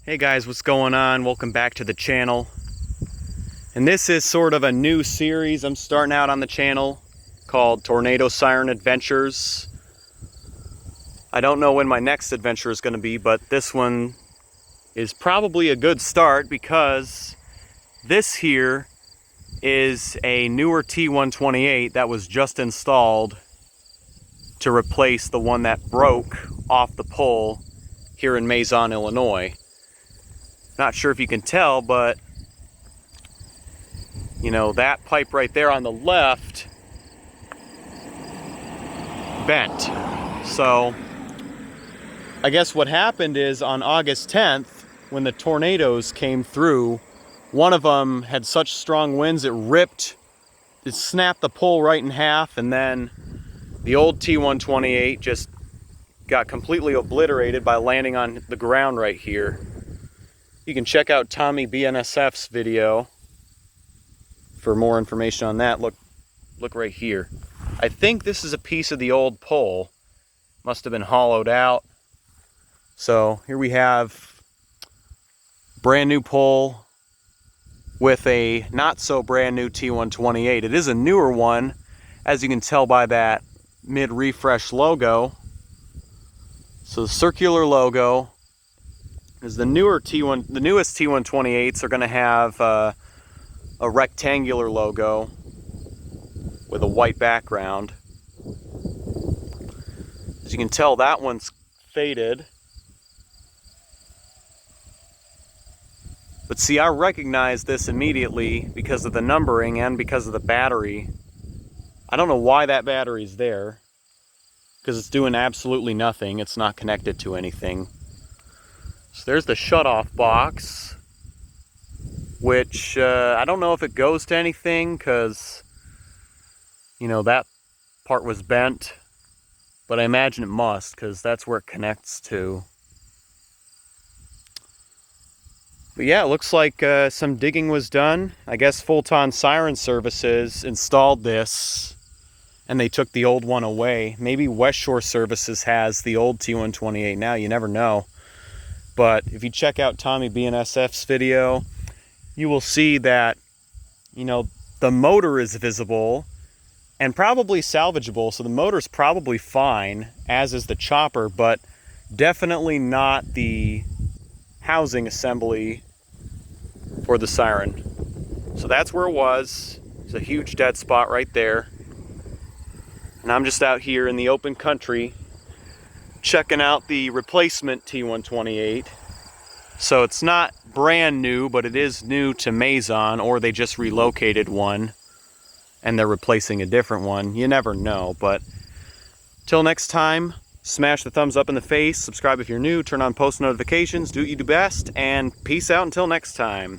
Hey guys, what's going on? Welcome back to the channel. And this is sort of a new series I'm starting out on the channel called Tornado Siren Adventures. I don't know when my next adventure is going to be, but this one is probably a good start because this here is a newer T-128 that was just installed to replace the one that broke off the pole here in Mazon, Illinois. Not sure if you can tell, but you know, that pipe right there on the left bent. So I guess what happened is on August 10th, when the tornadoes came through, one of them had such strong winds it snapped the pole right in half, and then the old T-128 just got completely obliterated by landing on the ground right here. You can check out Tommy BNSF's video for more information on that. Look right here. I think this is a piece of the old pole. Must have been hollowed out. So here we have brand new pole with a not so brand new T-128. It is a newer one, as you can tell by that mid-refresh logo. So the circular logo is the newest T-128s are going to have a rectangular logo with a white background. As you can tell, that one's faded. But see, I recognize this immediately because of the numbering and because of the battery. I don't know why that battery's there, because it's doing absolutely nothing. It's not connected to anything. So there's the shutoff box, which I don't know if it goes to anything because, you know, that part was bent, but I imagine it must because that's where it connects to. But yeah, it looks like some digging was done. I guess Full-Ton Siren Services installed this and they took the old one away. Maybe West Shore Services has the old T-128 now, you never know. But if you check out Tommy BNSF's video, you will see that, you know, the motor is visible and probably salvageable. So the motor's probably fine, as is the chopper, but definitely not the housing assembly for the siren. So that's where it was. It's a huge dead spot right there. And I'm just out here in the open country checking out the replacement T-128. So it's not brand new, but it is new to Mazon, or they just relocated one and they're replacing a different one. You never know. But till next time, smash the thumbs up in the face, subscribe if you're new, turn on post notifications, do what you do best, and peace out until next time.